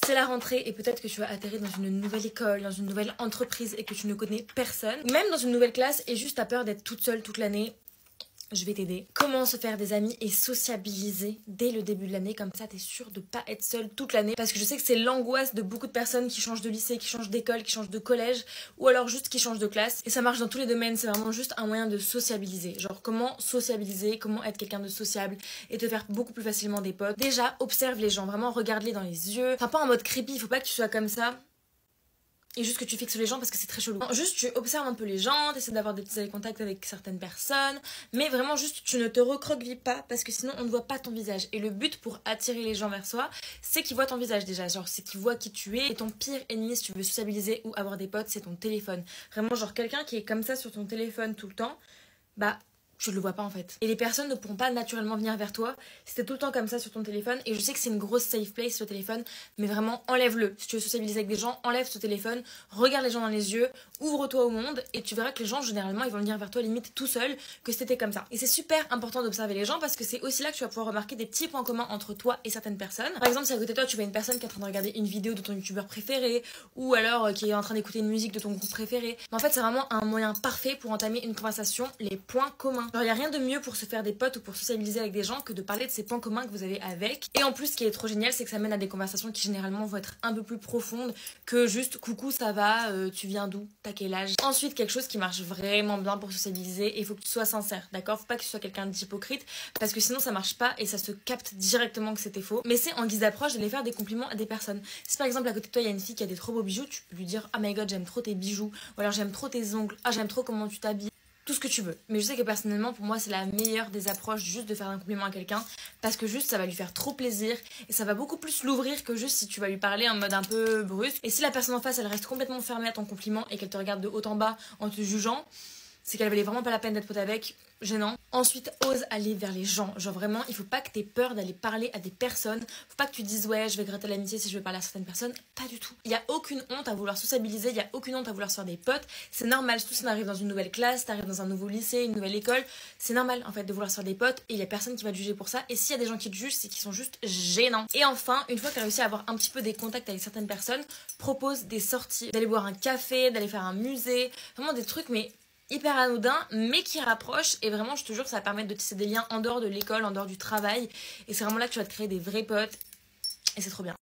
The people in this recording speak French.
C'est la rentrée et peut-être que tu vas atterrir dans une nouvelle école, dans une nouvelle entreprise et que tu ne connais personne. Même dans une nouvelle classe et juste t'as peur d'être toute seule toute l'année. Je vais t'aider. Comment se faire des amis et sociabiliser dès le début de l'année, comme ça t'es sûr de pas être seule toute l'année. Parce que je sais que c'est l'angoisse de beaucoup de personnes qui changent de lycée, qui changent d'école, qui changent de collège ou alors juste qui changent de classe. Et ça marche dans tous les domaines, c'est vraiment juste un moyen de sociabiliser. Genre comment sociabiliser, comment être quelqu'un de sociable et te faire beaucoup plus facilement des potes. Déjà, observe les gens, vraiment regarde-les dans les yeux. Enfin pas en mode creepy, il faut pas que tu sois comme ça. Et juste que tu fixes les gens parce que c'est très chelou. Juste tu observes un peu les gens, t'essaies d'avoir des petits contacts avec certaines personnes, mais vraiment juste tu ne te recroquevilles pas parce que sinon on ne voit pas ton visage. Et le but pour attirer les gens vers soi, c'est qu'ils voient ton visage déjà, genre c'est qu'ils voient qui tu es. Et ton pire ennemi si tu veux sociabiliser ou avoir des potes, c'est ton téléphone. Vraiment genre quelqu'un qui est comme ça sur ton téléphone tout le temps, bah tu le vois pas en fait. Et les personnes ne pourront pas naturellement venir vers toi si t'es tout le temps comme ça sur ton téléphone. Et je sais que c'est une grosse safe place le téléphone, mais vraiment enlève-le. Si tu veux sociabiliser avec des gens, enlève ce téléphone, regarde les gens dans les yeux, ouvre-toi au monde et tu verras que les gens généralement ils vont venir vers toi limite tout seul que c'était comme ça. Et c'est super important d'observer les gens parce que c'est aussi là que tu vas pouvoir remarquer des petits points communs entre toi et certaines personnes. Par exemple si à côté de toi tu vois une personne qui est en train de regarder une vidéo de ton youtubeur préféré ou alors qui est en train d'écouter une musique de ton groupe préféré. Mais en fait c'est vraiment un moyen parfait pour entamer une conversation, les points communs. Genre, y a rien de mieux pour se faire des potes ou pour sociabiliser avec des gens que de parler de ces points communs que vous avez avec. Et en plus, ce qui est trop génial, c'est que ça mène à des conversations qui généralement vont être un peu plus profondes que juste coucou, ça va, tu viens d'où, t'as quel âge. Ensuite, quelque chose qui marche vraiment bien pour sociabiliser, et il faut que tu sois sincère, d'accord? Faut pas que tu sois quelqu'un d'hypocrite parce que sinon ça marche pas et ça se capte directement que c'était faux. Mais c'est en guise d'approche d'aller faire des compliments à des personnes. Si par exemple à côté de toi il y a une fille qui a des trop beaux bijoux, tu peux lui dire oh my god, j'aime trop tes bijoux, ou alors j'aime trop tes ongles, ah j'aime trop comment tu t'habilles. Tout ce que tu veux. Mais je sais que personnellement, pour moi, c'est la meilleure des approches juste de faire un compliment à quelqu'un parce que juste ça va lui faire trop plaisir et ça va beaucoup plus l'ouvrir que juste si tu vas lui parler en mode un peu brusque. Et si la personne en face, elle reste complètement fermée à ton compliment et qu'elle te regarde de haut en bas en te jugeant, c'est qu'elle valait vraiment pas la peine d'être pote avec. Gênant. Ensuite, ose aller vers les gens. Genre vraiment, il faut pas que t'aies peur d'aller parler à des personnes. Faut pas que tu dises ouais, je vais gratter l'amitié si je veux parler à certaines personnes. Pas du tout. Il y a aucune honte à vouloir sociabiliser, il y a aucune honte à vouloir se faire des potes. C'est normal, surtout si t'arrives dans une nouvelle classe, t'arrives dans un nouveau lycée, une nouvelle école. C'est normal en fait de vouloir se faire des potes et il y a personne qui va te juger pour ça. Et s'il y a des gens qui te jugent, c'est qu'ils sont juste gênants. Et enfin, une fois que t'as réussi à avoir un petit peu des contacts avec certaines personnes, propose des sorties, d'aller boire un café, d'aller faire un musée, vraiment des trucs mais hyper anodin mais qui rapproche et vraiment je te jure ça va permettre de tisser des liens en dehors de l'école, en dehors du travail et c'est vraiment là que tu vas te créer des vrais potes et c'est trop bien.